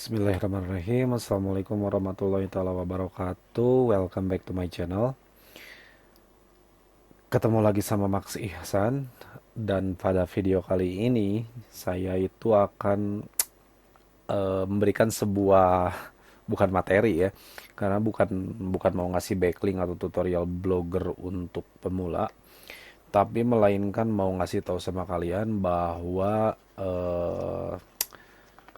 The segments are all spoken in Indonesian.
Bismillahirrahmanirrahim. Assalamualaikum warahmatullahi taala wabarakatuh. Welcome back to my channel. Ketemu lagi sama Max Ihsan. Dan pada video kali ini saya itu akan memberikan sebuah bukan materi ya, karena bukan bukan mau ngasih backlink atau tutorial blogger untuk pemula, tapi melainkan mau ngasih tahu sama kalian bahwa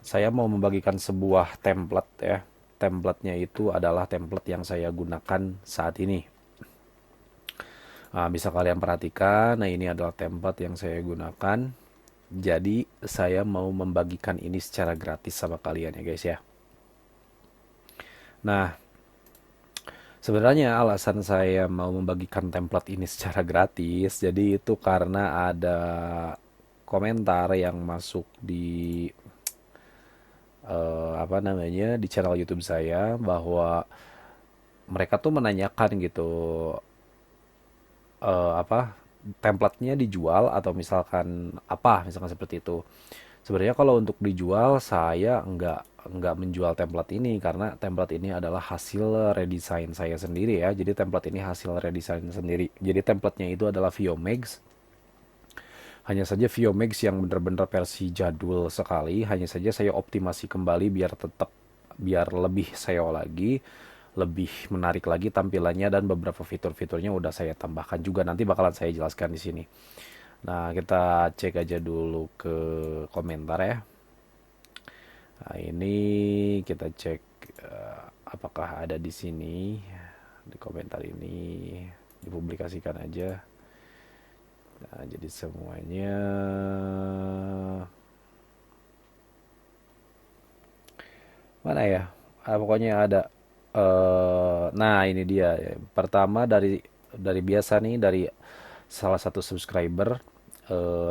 saya mau membagikan sebuah template ya. Templatenya itu adalah template yang saya gunakan saat ini. Nah, bisa kalian perhatikan, nah ini adalah template yang saya gunakan. Jadi saya mau membagikan ini secara gratis sama kalian ya guys ya. Nah, sebenarnya alasan saya mau membagikan template ini secara gratis, jadi itu karena ada komentar yang masuk di di channel YouTube saya, bahwa mereka tuh menanyakan gitu, apa templatenya dijual atau misalkan seperti itu. Sebenarnya kalau untuk dijual, saya nggak menjual template ini, karena template ini adalah hasil redesign saya sendiri ya. Jadi template ini hasil redesign sendiri. Jadi templatenya itu adalah VioMax. Hanya saja VioMax yang benar-benar versi jadul sekali. Hanya saja saya optimasi kembali biar lebih SEO lagi, lebih menarik lagi tampilannya, dan beberapa fitur-fiturnya udah saya tambahkan juga. Nanti bakalan saya jelaskan di sini. Nah, kita cek aja dulu ke komentar ya. Nah, ini kita cek apakah ada di sini, di komentar ini dipublikasikan aja. Nah, jadi semuanya mana ya? Pokoknya ada. Nah, ini dia. Pertama dari biasa nih, dari salah satu subscriber,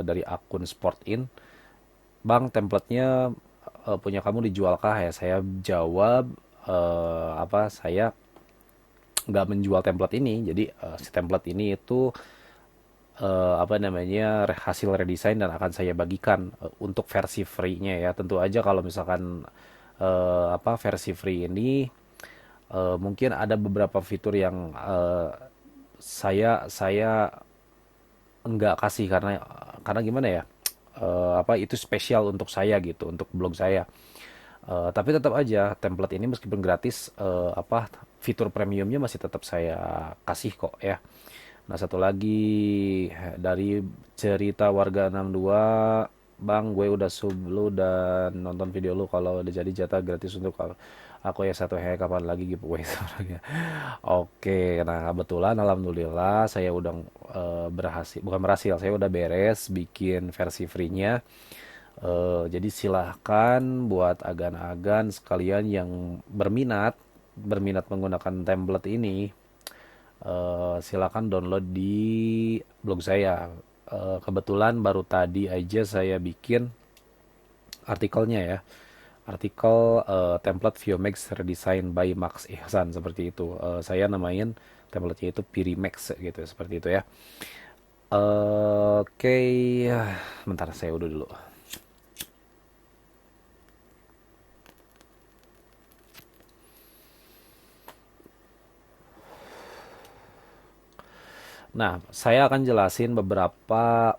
dari akun Sportin. Bang, templatenya punya kamu dijualkah ya? Saya jawab, saya nggak menjual template ini. Jadi si template ini itu hasil redesign dan akan saya bagikan untuk versi free-nya ya. Tentu aja kalau misalkan versi free ini mungkin ada beberapa fitur yang saya enggak kasih, karena gimana ya, itu spesial untuk saya gitu, untuk blog saya. Tapi tetap aja template ini meskipun gratis, fitur premiumnya masih tetap saya kasih kok ya. Nah, satu lagi dari cerita warga 62, Bang, gue udah sub lu dan nonton video lu, kalau udah jadi jatah gratis untuk aku ya satu. Kapan lagi giveaway sebenarnya. Oke, nah kebetulan alhamdulillah saya udah berhasil, bukan berhasil, saya udah beres bikin versi free-nya. Jadi silahkan buat agan-agan sekalian yang berminat berminat menggunakan template ini, silakan download di blog saya. Kebetulan baru tadi aja saya bikin artikelnya ya. Artikel template VioMax redesign by Max Ihsan, seperti itu. Saya namain templatenya itu Pirimax gitu, seperti itu ya. Oke, bentar saya udah dulu. Nah, saya akan jelasin beberapa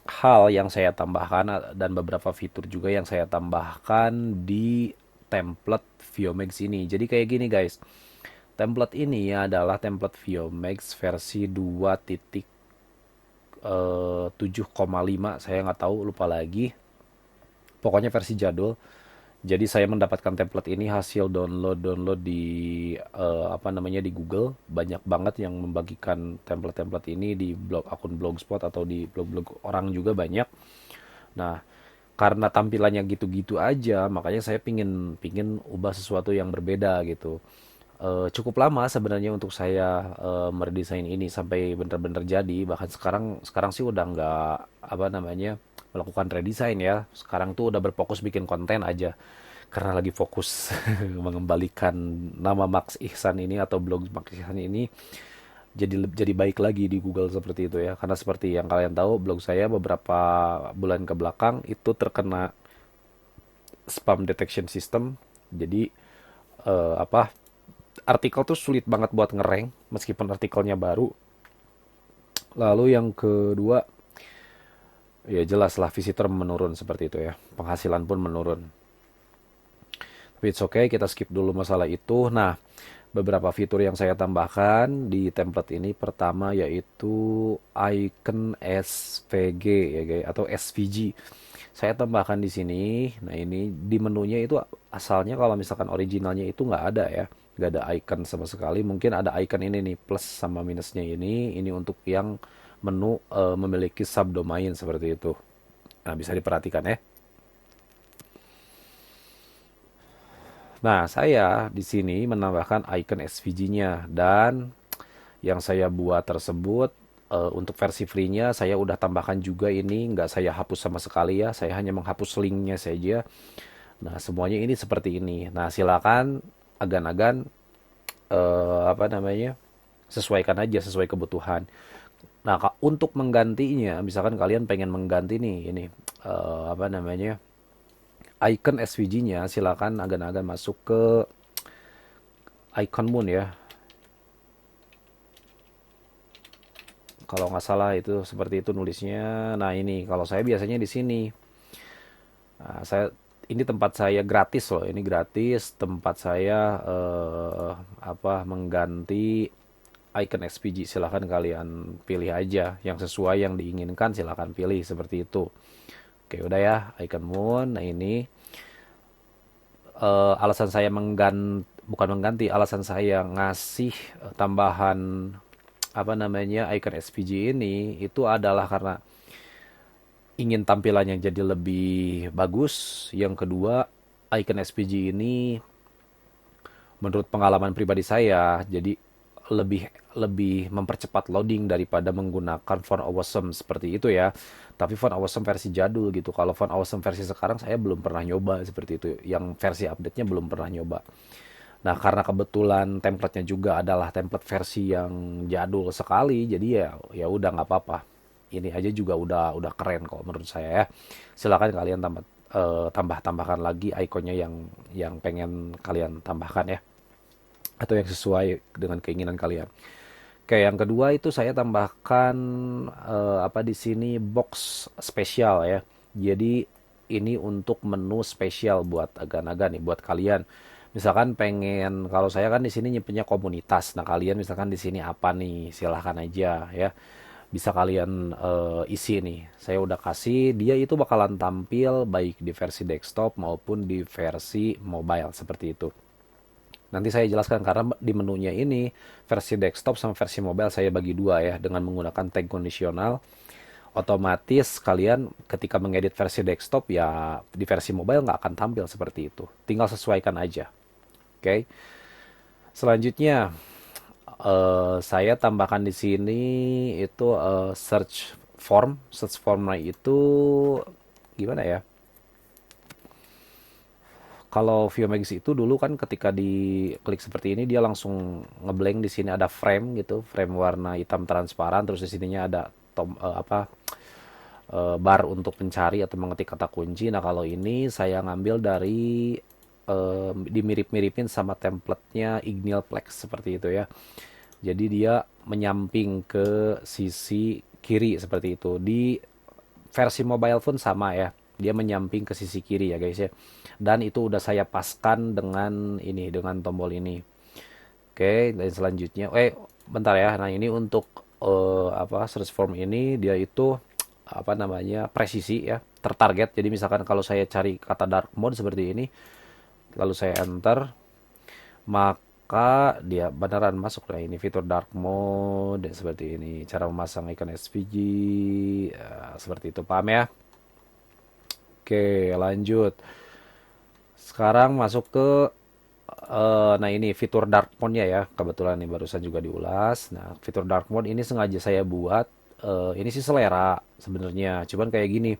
hal yang saya tambahkan dan beberapa fitur juga yang saya tambahkan di template VioMax ini. Jadi kayak gini guys. Template ini adalah template VioMax versi 2.7,5, saya nggak tahu, lupa lagi. Pokoknya versi jadul. Jadi saya mendapatkan template ini hasil download di di Google. Banyak banget yang membagikan template-template ini di akun Blogspot atau di blog-blog orang juga banyak. Nah, karena tampilannya gitu-gitu aja, makanya saya pingin pingin ubah sesuatu yang berbeda gitu. Cukup lama sebenarnya untuk saya meredesain ini sampai benar-benar jadi. Bahkan sekarang sekarang sih udah nggak melakukan redesign ya. Sekarang tuh udah berfokus bikin konten aja, karena lagi fokus mengembalikan nama Max Ihsan ini atau blog Max Ihsan ini jadi baik lagi di Google, seperti itu ya. Karena seperti yang kalian tahu, blog saya beberapa bulan ke belakang itu terkena spam detection system. Jadi apa, artikel tuh sulit banget buat ngerank meskipun artikelnya baru. Lalu yang kedua, ya jelas lah visitor menurun seperti itu ya. Penghasilan pun menurun. Tapi it's okay, kita skip dulu masalah itu. Nah, beberapa fitur yang saya tambahkan di template ini pertama yaitu icon SVG ya guys, atau SVG. Saya tambahkan di sini. Nah, ini di menunya itu asalnya kalau misalkan originalnya itu nggak ada ya. Nggak ada icon sama sekali. Mungkin ada icon ini nih, plus sama minusnya ini. Ini untuk yang menu memiliki subdomain seperti itu. Nah, bisa diperhatikan ya. Nah, saya di sini menambahkan icon SVG-nya, dan yang saya buat tersebut untuk versi free-nya saya udah tambahkan juga ini, nggak saya hapus sama sekali ya, saya hanya menghapus link-nya saja. Nah, semuanya ini seperti ini. Nah, silakan agan-agan apa namanya, sesuaikan aja sesuai kebutuhan. Nah, untuk menggantinya, misalkan kalian pengen mengganti nih ini apa namanya, icon SVG-nya, silakan agan-agan masuk ke icon moon ya. Kalau nggak salah itu seperti itu nulisnya. Nah, ini kalau saya biasanya di sini. Nah, ini tempat saya gratis loh. Ini gratis tempat saya apa, mengganti icon SVG. Silahkan kalian pilih aja yang sesuai yang diinginkan, silahkan pilih seperti itu. Oke, udah ya, icon moon. Nah, ini alasan saya bukan mengganti, alasan saya ngasih tambahan apa namanya icon SVG ini itu adalah karena ingin tampilannya jadi lebih bagus. Yang kedua, icon SVG ini menurut pengalaman pribadi saya jadi lebih lebih mempercepat loading daripada menggunakan font awesome seperti itu ya. Tapi font awesome versi jadul gitu. Kalau font awesome versi sekarang saya belum pernah nyoba seperti itu. Yang versi update-nya belum pernah nyoba. Nah, karena kebetulan template-nya juga adalah template versi yang jadul sekali, jadi ya ya udah nggak apa-apa. Ini aja juga udah keren kok menurut saya ya. Silakan kalian tambahkan lagi ikonnya yang pengen kalian tambahkan ya, atau yang sesuai dengan keinginan kalian. Oke, yang kedua itu saya tambahkan apa di sini, box spesial ya. Jadi ini untuk menu spesial buat agan-agan nih, buat kalian. Misalkan pengen, kalau saya kan di sini nyimpennya komunitas. Nah, kalian misalkan di sini apa nih? Silahkan aja ya. Bisa kalian isi nih. Saya udah kasih, dia itu bakalan tampil baik di versi desktop maupun di versi mobile seperti itu. Nanti saya jelaskan karena di menunya ini versi desktop sama versi mobile saya bagi dua ya, dengan menggunakan tag kondisional. Otomatis kalian ketika mengedit versi desktop ya di versi mobile nggak akan tampil seperti itu. Tinggal sesuaikan aja. Oke. Selanjutnya saya tambahkan di sini itu search form. Search formnya itu gimana ya? Kalau ViewMagick itu dulu kan ketika diklik seperti ini dia langsung ngeblank. Di sini ada frame gitu, frame warna hitam transparan, terus di sininya ada bar untuk mencari atau mengetik kata kunci. Nah, kalau ini saya ngambil dari dimirip-miripin sama templatenya Ignilplex seperti itu ya. Jadi dia menyamping ke sisi kiri seperti itu. Di versi mobile pun sama ya. Dia menyamping ke sisi kiri ya guys ya. Dan itu udah saya paskan dengan ini, dengan tombol ini. Oke, dan selanjutnya, bentar ya. Nah, ini untuk apa, search form ini dia itu apa namanya, presisi ya, tertarget. Jadi misalkan kalau saya cari kata dark mode seperti ini, lalu saya enter, maka dia beneran masuk. Nah, ini fitur dark mode seperti ini, cara memasang icon SVG seperti itu, paham ya? Oke, lanjut. Sekarang masuk ke nah ini fitur dark mode-nya ya. Kebetulan ini barusan juga diulas. Nah, fitur dark mode ini sengaja saya buat ini sih selera sebenarnya. Cuman kayak gini,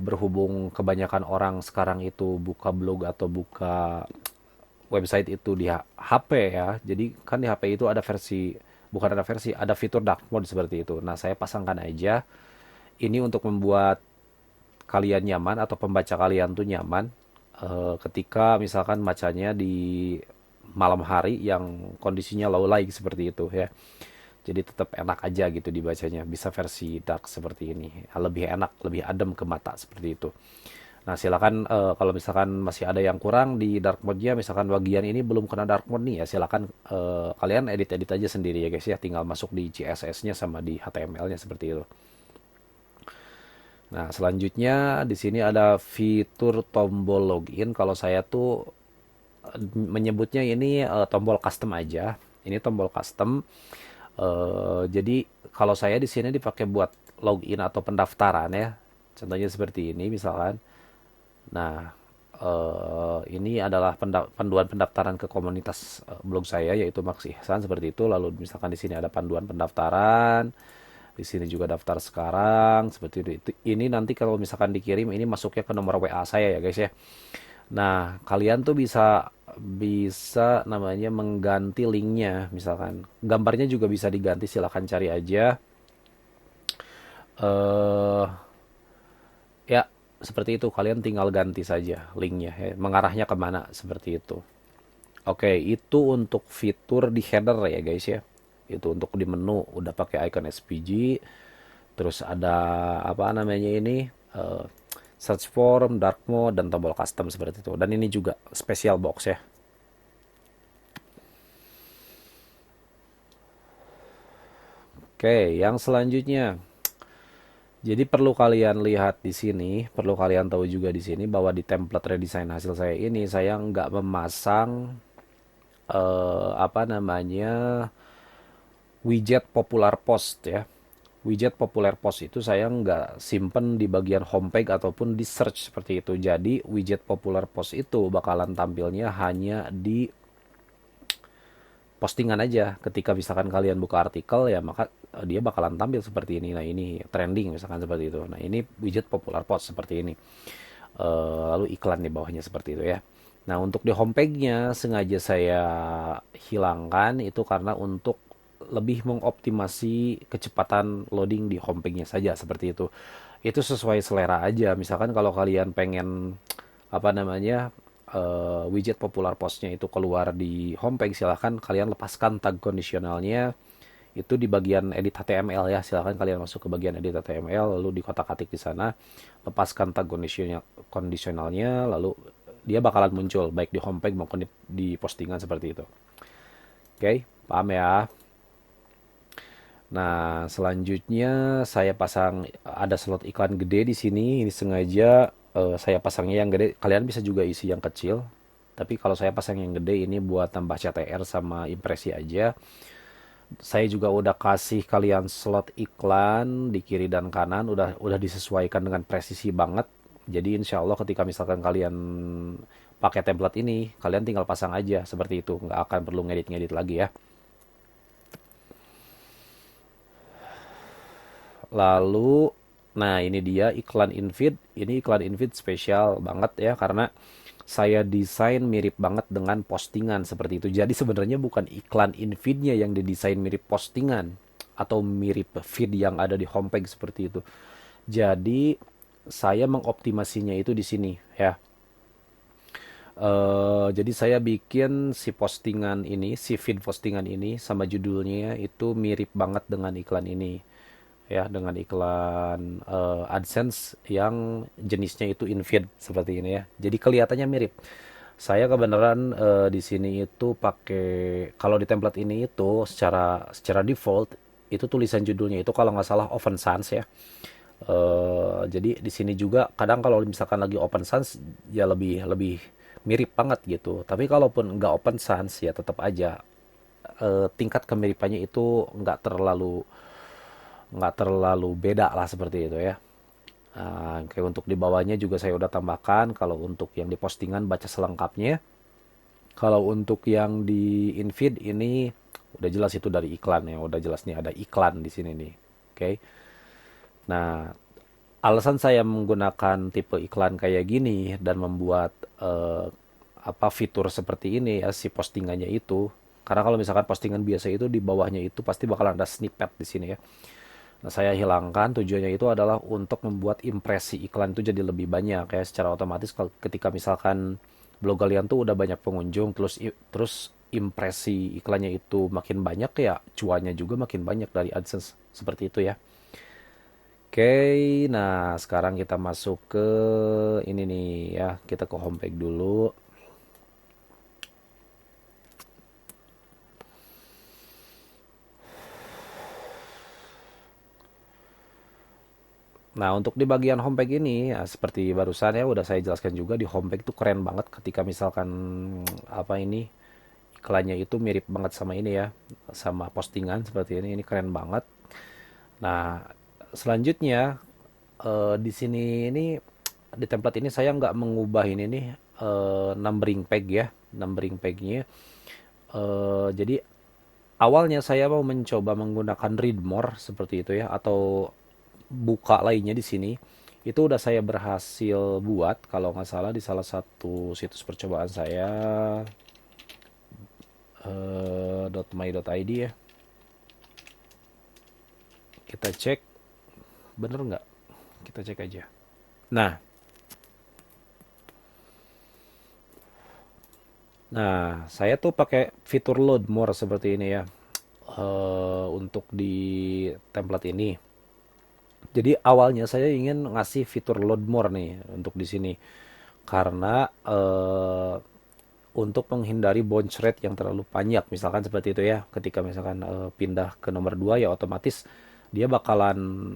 berhubung kebanyakan orang sekarang itu buka blog atau buka website itu di HP ya. Jadi kan di HP itu ada versi, bukan ada versi, ada fitur dark mode seperti itu. Nah, saya pasangkan aja ini untuk membuat kalian nyaman atau pembaca kalian tuh nyaman. ketika misalkan bacanya di malam hari yang kondisinya low light seperti itu ya. Jadi tetap enak aja gitu dibacanya. Bisa versi dark seperti ini. Lebih enak, lebih adem ke mata seperti itu. Nah, silakan kalau misalkan masih ada yang kurang di dark mode-nya, misalkan bagian ini belum kena dark mode nih ya, silakan kalian edit-edit aja sendiri ya guys ya, tinggal masuk di CSS-nya sama di HTML-nya seperti itu. Nah, selanjutnya di sini ada fitur tombol login. Kalau saya tuh menyebutnya ini tombol custom aja. Ini tombol custom. Jadi kalau saya di sini dipakai buat login atau pendaftaran ya. Contohnya seperti ini misalkan. Nah, ini adalah panduan pendaftaran ke komunitas blog saya yaitu Max Ihsan seperti itu. Lalu misalkan di sini ada panduan pendaftaran, di sini juga daftar sekarang seperti itu. Ini nanti kalau misalkan dikirim ini masuknya ke nomor WA saya ya guys ya. Nah, kalian tuh bisa bisa namanya mengganti linknya misalkan. Gambarnya juga bisa diganti, silahkan cari aja. eh Ya, seperti itu. Kalian tinggal ganti saja linknya, ya. Mengarahnya kemana, seperti itu. Oke, itu untuk fitur di header ya guys ya. Itu untuk di menu, udah pakai icon SPG. Terus ada apa namanya ini? eh, Search form, dark mode, dan tombol custom seperti itu. Dan ini juga special box ya. Oke, yang selanjutnya. Jadi perlu kalian lihat di sini, perlu kalian tahu juga di sini bahwa di template redesign hasil saya ini saya nggak memasang apa namanya widget popular post ya. Widget popular post itu saya nggak simpen di bagian homepage ataupun di search seperti itu. Jadi widget popular post itu bakalan tampilnya hanya di postingan aja. Ketika misalkan kalian buka artikel ya maka dia bakalan tampil seperti ini. Nah ini trending misalkan seperti itu. Nah ini widget popular post seperti ini. Lalu iklan di bawahnya seperti itu ya. Nah untuk di homepage-nya sengaja saya hilangkan itu karena untuk lebih mengoptimasi kecepatan loading di homepage-nya saja seperti itu. Itu sesuai selera aja. Misalkan kalau kalian pengen apa namanya widget popular postnya itu keluar di homepage, silahkan kalian lepaskan tag kondisionalnya itu di bagian edit HTML ya. Silahkan kalian masuk ke bagian edit HTML lalu di kotak-katik di sana lepaskan tag kondisionalnya lalu dia bakalan muncul baik di homepage maupun di postingan seperti itu. Oke, paham ya? Nah, selanjutnya saya pasang ada slot iklan gede di sini. Ini sengaja saya pasangnya yang gede. Kalian bisa juga isi yang kecil. Tapi kalau saya pasang yang gede ini buat tambah CTR sama impresi aja. Saya juga udah kasih kalian slot iklan di kiri dan kanan. Udah disesuaikan dengan presisi banget. Jadi insya Allah ketika misalkan kalian pakai template ini, kalian tinggal pasang aja seperti itu. Nggak akan perlu ngedit-ngedit lagi ya. Lalu, nah ini dia iklan infeed. Ini iklan infeed spesial banget ya karena saya desain mirip banget dengan postingan seperti itu. Jadi sebenarnya bukan iklan infeednya yang didesain mirip postingan atau mirip feed yang ada di homepage seperti itu. Jadi saya mengoptimasinya itu di sini ya. Jadi saya bikin si postingan ini, si feed postingan ini sama judulnya itu mirip banget dengan iklan ini ya dengan iklan AdSense yang jenisnya itu infeed seperti ini ya. Jadi kelihatannya mirip. Saya kebenaran di sini itu pakai kalau di template ini itu secara default itu tulisan judulnya itu kalau nggak salah Open Sans ya. Jadi di sini juga kadang kalau misalkan lagi Open Sans ya lebih lebih mirip banget gitu. Tapi kalaupun nggak Open Sans ya tetap aja tingkat kemiripannya itu nggak terlalu beda lah seperti itu ya. Kayak untuk di bawahnya juga saya udah tambahkan kalau untuk yang di postingan baca selengkapnya. Kalau untuk yang di infeed ini udah jelas itu dari iklan ya, udah jelas nih ada iklan di sini nih. Oke. Nah, alasan saya menggunakan tipe iklan kayak gini dan membuat apa fitur seperti ini ya si postingannya itu karena kalau misalkan postingan biasa itu di bawahnya itu pasti bakalan ada snippet di sini ya. Nah, saya hilangkan tujuannya itu adalah untuk membuat impresi iklan itu jadi lebih banyak ya. Secara otomatis ketika misalkan blog kalian tuh udah banyak pengunjung, terus impresi iklannya itu makin banyak ya, cuannya juga makin banyak dari AdSense. Seperti itu ya. Oke, nah sekarang kita masuk ke ini nih ya, kita ke homepage dulu. Nah, untuk di bagian homepage ini, ya, seperti barusan ya udah saya jelaskan juga di homepage tuh keren banget ketika misalkan apa ini iklannya itu mirip banget sama ini ya, sama postingan seperti ini keren banget. Nah, selanjutnya di sini ini di template ini saya nggak mengubah ini nih numbering peg ya, numbering pegnya. Jadi awalnya saya mau mencoba menggunakan read more seperti itu ya, atau buka lainnya di sini. Itu udah saya berhasil buat kalau nggak salah di salah satu situs percobaan saya .my.id ya. Kita cek bener nggak? Kita cek aja. Nah, saya tuh pakai fitur load more seperti ini ya. Untuk di template ini. Jadi awalnya saya ingin ngasih fitur load more nih untuk di sini karena untuk menghindari bounce rate yang terlalu banyak misalkan seperti itu ya. Ketika misalkan pindah ke nomor 2 ya otomatis dia bakalan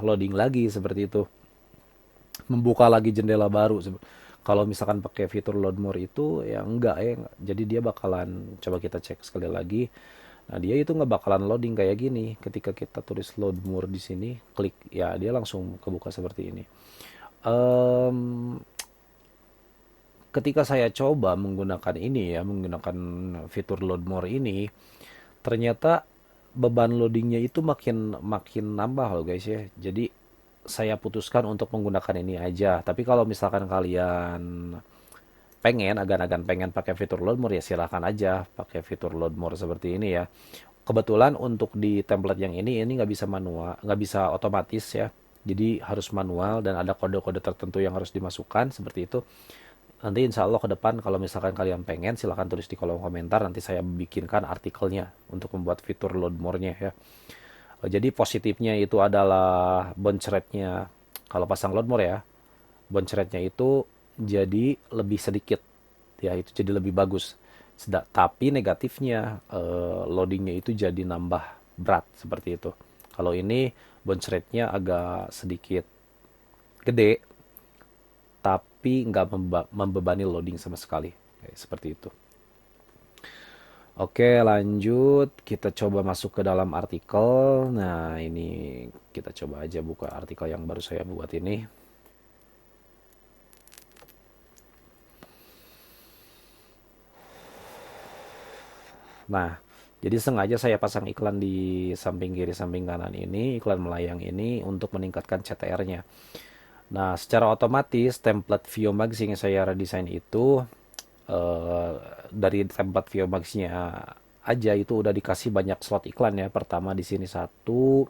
loading lagi seperti itu, membuka lagi jendela baru. Kalau misalkan pakai fitur load more itu ya enggak ya, jadi dia bakalan, coba kita cek sekali lagi. Nah, dia itu nggak bakalan loading kayak gini. Ketika kita tulis load more di sini, klik ya dia langsung kebuka seperti ini. Em, Ketika saya coba menggunakan ini ya, menggunakan fitur load more ini, ternyata beban loadingnya itu makin makin nambah loh guys ya. Jadi saya putuskan untuk menggunakan ini aja. Tapi kalau misalkan kalian pengen pakai fitur load more ya silahkan aja pakai fitur load more seperti ini ya. Kebetulan untuk di template yang ini nggak bisa manual, nggak bisa otomatis ya. Jadi harus manual dan ada kode-kode tertentu yang harus dimasukkan seperti itu. Nanti insya Allah ke depan kalau misalkan kalian pengen silahkan tulis di kolom komentar, nanti saya bikinkan artikelnya untuk membuat fitur load more-nya ya. Jadi positifnya itu adalah bounce rate-nya kalau pasang load more ya. Bounce rate-nya itu jadi lebih sedikit ya, itu jadi lebih bagus. Tapi negatifnya loadingnya itu jadi nambah berat seperti itu. Kalau ini bounce rate-nya agak sedikit gede tapi nggak membebani loading sama sekali. Kayak seperti itu. Oke, lanjut. Kita coba masuk ke dalam artikel. Nah, ini kita coba aja buka artikel yang baru saya buat ini. Nah, jadi sengaja saya pasang iklan di samping kiri, samping kanan ini, iklan melayang ini untuk meningkatkan CTR-nya. Nah, secara otomatis template VioMax yang saya redesign itu eh, dari template VioMax-nya aja itu udah dikasih banyak slot iklan ya. Pertama di sini satu,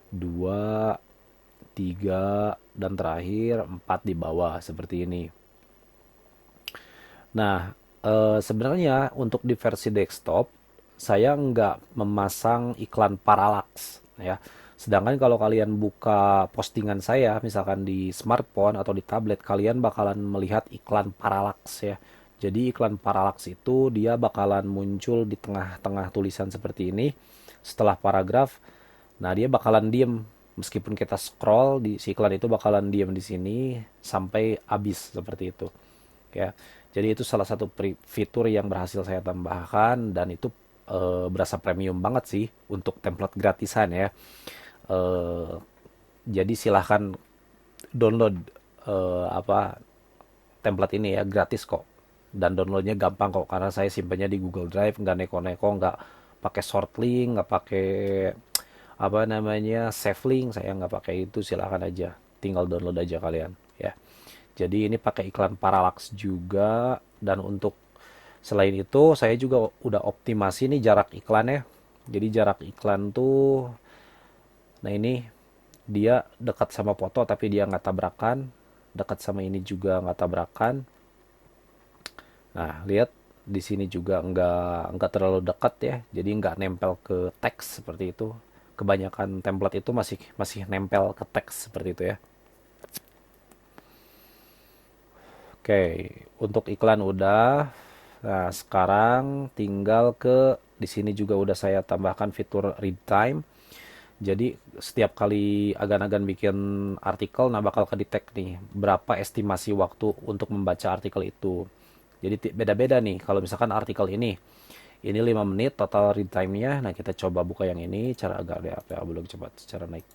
dua, tiga, dan terakhir empat di bawah seperti ini. Nah, sebenarnya untuk di versi desktop saya nggak memasang iklan parallax ya. Sedangkan kalau kalian buka postingan saya misalkan di smartphone atau di tablet, kalian bakalan melihat iklan parallax ya. Jadi iklan parallax itu dia bakalan muncul di tengah-tengah tulisan seperti ini setelah paragraf. Nah, dia bakalan diem meskipun kita scroll di si iklan itu bakalan diem di sini sampai habis seperti itu. Ya. Jadi itu salah satu fitur yang berhasil saya tambahkan dan itu berasa premium banget sih untuk template gratisan ya. Eh, jadi silahkan download template ini ya, gratis kok. Dan downloadnya gampang kok karena saya simpannya di Google Drive, nggak neko-neko, nggak pakai short link, nggak pakai apa namanya save link, saya nggak pakai itu. Silahkan aja, tinggal download aja kalian ya. Jadi ini pakai iklan parallax juga, dan untuk selain itu saya juga udah optimasi nih jarak iklannya. Jadi jarak iklan tuh Nah ini dia dekat sama foto tapi dia nggak tabrakan, dekat sama ini juga nggak tabrakan. Nah lihat di sini juga nggak terlalu dekat ya, jadi nggak nempel ke teks seperti itu. Kebanyakan template itu masih masih nempel ke teks seperti itu ya. Oke, untuk iklan udah. Nah, sekarang tinggal ke di sini juga udah saya tambahkan fitur read time. Jadi setiap kali agan-agan bikin artikel, nah bakal kedetek nih berapa estimasi waktu untuk membaca artikel itu. Jadi beda-beda nih. Kalau misalkan artikel ini 5 menit total read time-nya. Nah kita coba buka yang ini, cara agak apa belum cepat secara naik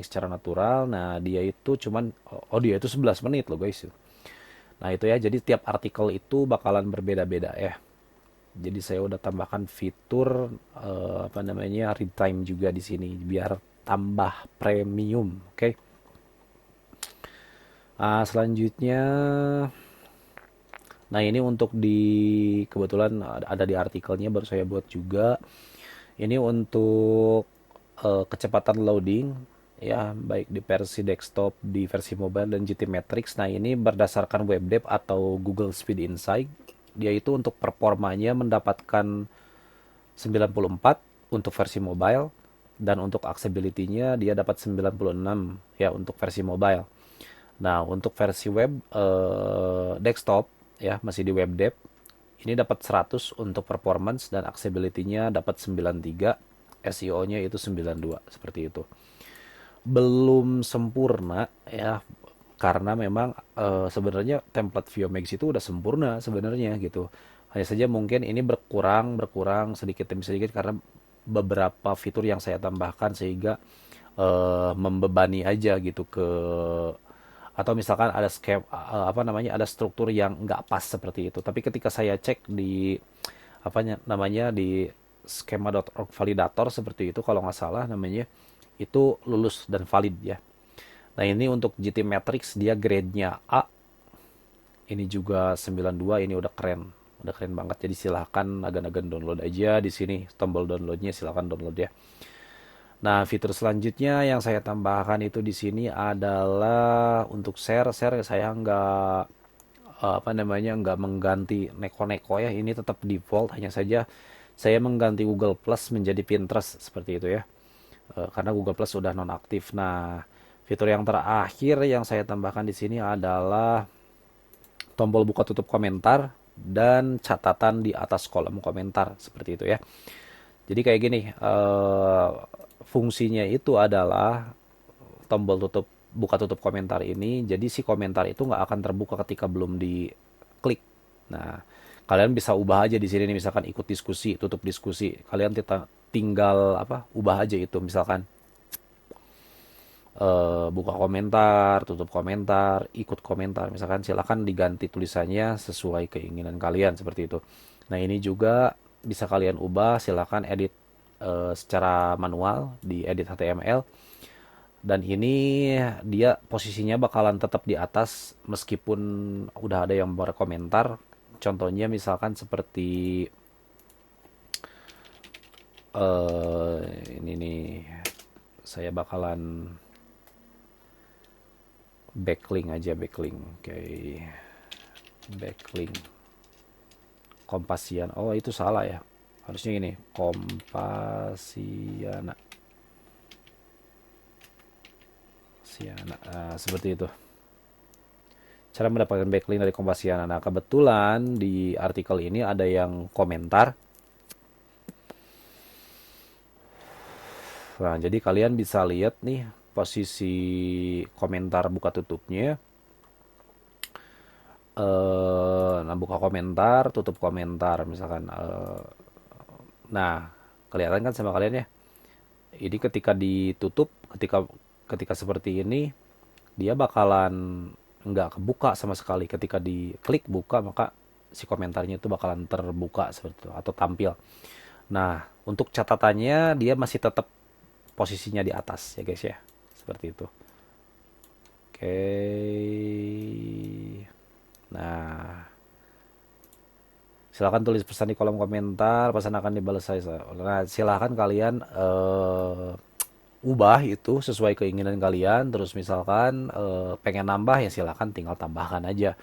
secara natural. Nah dia itu cuman dia itu 11 menit loh guys. Nah itu ya, jadi tiap artikel itu bakalan berbeda-beda ya. Jadi saya udah tambahkan fitur apa namanya read time juga di sini biar tambah premium. Oke. Selanjutnya, nah ini untuk di kebetulan ada di artikelnya baru saya buat juga. Ini untuk kecepatan loading ya baik di versi desktop, di versi mobile dan GT Matrix. Nah, ini berdasarkan WebDev atau Google Speed Insight. Dia itu untuk performanya mendapatkan 94 untuk versi mobile dan untuk accessibility-nya dia dapat 96 ya untuk versi mobile. Nah, untuk versi web desktop ya masih di WebDev ini dapat 100 untuk performance dan accessibility-nya dapat 93, SEO-nya itu 92 seperti itu. Belum sempurna ya karena memang sebenarnya template ViewMax itu udah sempurna sebenarnya gitu. Hanya saja mungkin ini berkurang sedikit demi sedikit karena beberapa fitur yang saya tambahkan sehingga membebani aja gitu ke atau misalkan ada apa namanya ada struktur yang nggak pas seperti itu. Tapi ketika saya cek di apa namanya di schema.org validator seperti itu kalau nggak salah namanya itu lulus dan valid ya. Nah ini untuk GT Matrix dia grade-nya A, ini juga 92, ini udah keren banget. Jadi silahkan agan-agan download aja di sini tombol downloadnya silahkan download ya. Nah, fitur selanjutnya yang saya tambahkan itu di sini adalah untuk share saya nggak apa namanya nggak mengganti neko-neko ya. Ini tetap default hanya saja saya mengganti Google Plus menjadi Pinterest seperti itu ya. Karena Google Plus sudah nonaktif. Nah, fitur yang terakhir yang saya tambahkan di sini adalah tombol buka tutup komentar dan catatan di atas kolom komentar seperti itu ya. Jadi kayak gini, fungsinya itu adalah tombol buka tutup komentar ini. Jadi si komentar itu nggak akan terbuka ketika belum diklik. Nah, kalian bisa ubah aja di sini nih, misalkan ikut diskusi, tutup diskusi. Kalian tinggal apa? Ubah aja itu, misalkan buka komentar, tutup komentar, ikut komentar. Misalkan silakan diganti tulisannya sesuai keinginan kalian seperti itu. Nah, ini juga bisa kalian ubah, silakan edit secara manual di edit HTML. Dan ini dia posisinya bakalan tetap di atas meskipun udah ada yang berkomentar. Contohnya misalkan seperti eh ini nih saya bakalan backlink aja backlink kayak backlink Kompasiana. Oh, itu salah ya. Harusnya ini Kompasiana. Seperti itu. Cara mendapatkan backlink dari Kompasiana. Nah, kebetulan di artikel ini ada yang komentar. Nah, jadi kalian bisa lihat nih posisi komentar buka tutupnya. Nah, buka komentar, tutup komentar misalkan. Nah, kelihatan kan sama kalian ya. Ini ketika ditutup, ketika ketika seperti ini, dia bakalan nggak kebuka sama sekali. Ketika diklik buka, maka si komentarnya itu bakalan terbuka seperti itu atau tampil. Nah, untuk catatannya dia masih tetap posisinya di atas ya guys ya. Seperti itu. Oke. Nah, silakan tulis pesan di kolom komentar, pesan akan dibalas saya. Nah, silakan kalian ubah itu sesuai keinginan kalian. Terus misalkan pengen nambah ya silakan tinggal tambahkan aja.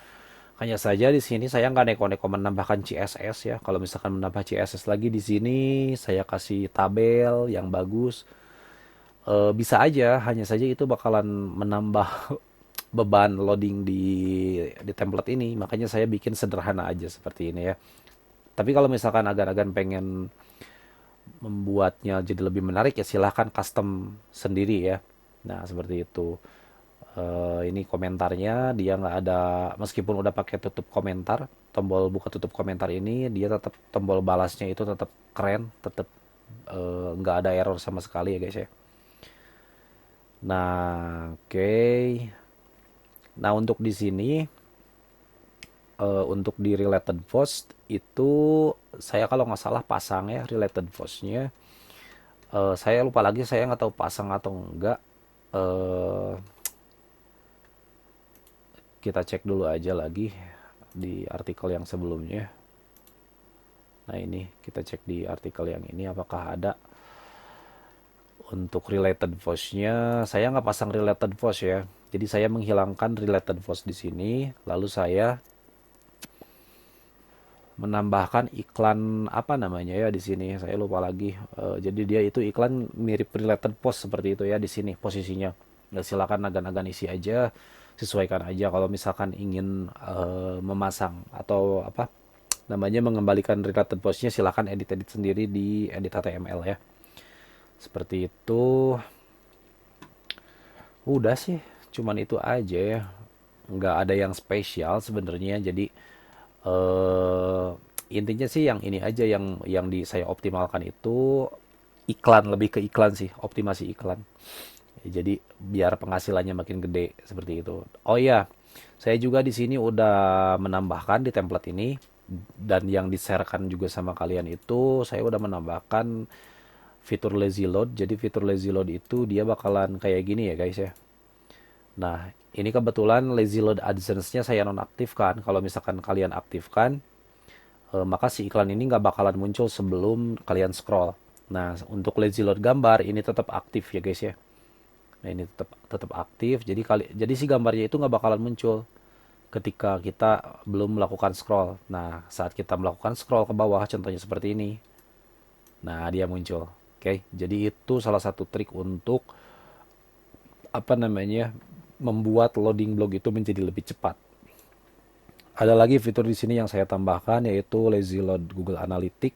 Hanya saja di sini saya nggak neko-neko menambahkan CSS ya. Kalau misalkan menambah CSS lagi di sini saya kasih tabel yang bagus. Bisa aja, hanya saja itu bakalan menambah beban loading di template ini. Makanya saya bikin sederhana aja seperti ini ya. Tapi kalau misalkan agan-agan pengen membuatnya jadi lebih menarik ya silahkan custom sendiri ya. Nah seperti itu. Ini komentarnya dia nggak ada, meskipun udah pakai tutup komentar, tombol buka tutup komentar ini dia tetap tombol balasnya itu tetap keren, tetap nggak ada error sama sekali ya guys ya. Nah oke. Nah untuk di sini untuk di related post itu saya kalau nggak salah pasang ya related postnya. Saya lupa lagi, saya nggak tahu pasang atau enggak. eh kita cek dulu aja lagi di artikel yang sebelumnya. Nah ini kita cek di artikel yang ini apakah ada untuk related postnya. Saya nggak pasang related post ya. Jadi saya menghilangkan related post di sini, lalu saya menambahkan iklan apa namanya ya di sini. Saya lupa lagi. Jadi dia itu iklan mirip related post seperti itu ya di sini posisinya. Ya, silakan agan-agan isi aja, sesuaikan aja kalau misalkan ingin memasang atau apa namanya mengembalikan related postnya silakan edit-edit sendiri di edit HTML ya. Seperti itu. Udah sih, cuman itu aja ya. Nggak ada yang spesial sebenarnya. Jadi eh intinya sih yang ini aja yang di saya optimalkan itu iklan, lebih ke iklan sih, optimasi iklan. Jadi biar penghasilannya makin gede seperti itu. Oh iya, saya juga di sini udah menambahkan di template ini dan yang di-sharekan juga sama kalian itu saya udah menambahkan fitur lazy load. Jadi fitur lazy load itu dia bakalan kayak gini ya guys ya. Nah, ini kebetulan lazy load AdSense-nya saya nonaktifkan. Kalau misalkan kalian aktifkan, maka si iklan ini nggak bakalan muncul sebelum kalian scroll. Nah, untuk lazy load gambar ini tetap aktif ya guys ya. Nah, ini tetap tetap aktif. Jadi si gambarnya itu nggak bakalan muncul ketika kita belum melakukan scroll. Nah, saat kita melakukan scroll ke bawah, contohnya seperti ini. Nah, dia muncul. Oke, jadi itu salah satu trik untuk apa namanya membuat loading blog itu menjadi lebih cepat. Ada lagi fitur di sini yang saya tambahkan yaitu lazy load Google Analytics,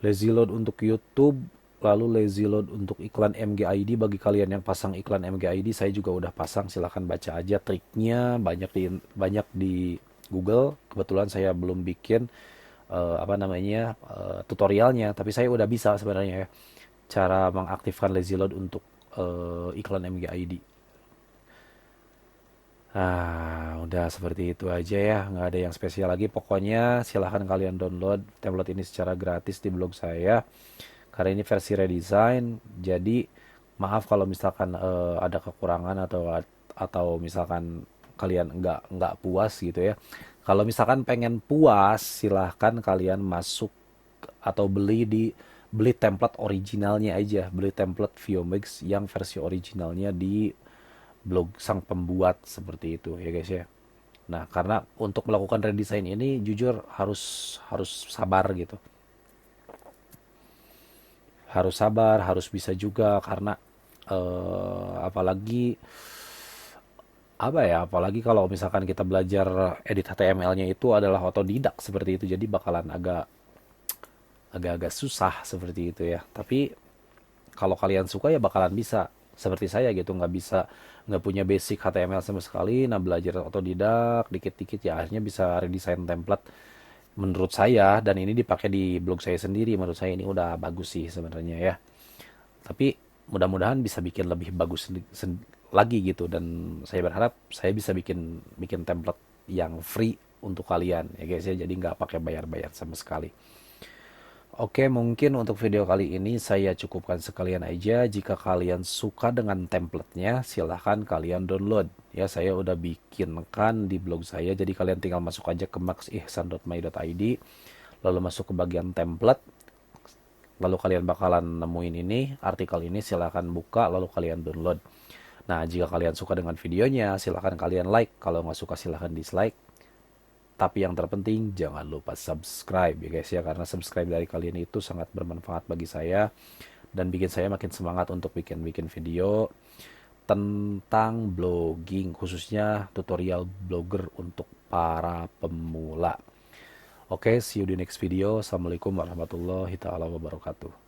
lazy load untuk YouTube, lalu lazy load untuk iklan MGID. Bagi kalian yang pasang iklan MGID, saya juga udah pasang. Silahkan baca aja triknya, banyak di Google. Kebetulan saya belum bikin apa namanya tutorialnya, tapi saya udah bisa sebenarnya ya, cara mengaktifkan lazy load untuk iklan MGID. Udah seperti itu aja ya, nggak ada yang spesial lagi. Pokoknya silahkan kalian download template ini secara gratis di blog saya. Karena ini versi redesign, jadi maaf kalau misalkan ada kekurangan atau misalkan kalian nggak puas gitu ya. Kalau misalkan pengen puas, silahkan kalian masuk atau beli template originalnya aja, beli template Viomix yang versi originalnya di blog sang pembuat seperti itu ya guys ya. Nah, karena untuk melakukan redesign ini jujur harus harus sabar gitu. Harus sabar, harus bisa juga karena apalagi apa ya, apalagi kalau misalkan kita belajar edit HTML-nya itu adalah otodidak seperti itu. Jadi bakalan agak-agak susah seperti itu ya. Tapi kalau kalian suka ya bakalan bisa seperti saya gitu, nggak punya basic HTML sama sekali, nah belajar otodidak dikit-dikit ya akhirnya bisa redesign template menurut saya, dan ini dipakai di blog saya sendiri. Menurut saya ini udah bagus sih sebenarnya ya, tapi mudah-mudahan bisa bikin lebih bagus lagi gitu, dan saya berharap saya bisa bikin bikin template yang free untuk kalian ya guys ya, jadi nggak pakai bayar-bayar sama sekali. Oke, mungkin untuk video kali ini saya cukupkan sekalian aja. Jika kalian suka dengan templatenya, silahkan kalian download. Ya, saya udah bikinkan di blog saya. Jadi kalian tinggal masuk aja ke maxihsan.my.id, lalu masuk ke bagian template. Lalu kalian bakalan nemuin ini, artikel ini, silahkan buka, lalu kalian download. Nah, jika kalian suka dengan videonya, silahkan kalian like. Kalau nggak suka, silahkan dislike. Tapi yang terpenting, jangan lupa subscribe ya guys ya. Karena subscribe dari kalian itu sangat bermanfaat bagi saya. Dan bikin saya makin semangat untuk bikin-bikin video tentang blogging. Khususnya tutorial blogger untuk para pemula. Oke, see you di next video. Assalamualaikum warahmatullahi taala wabarakatuh.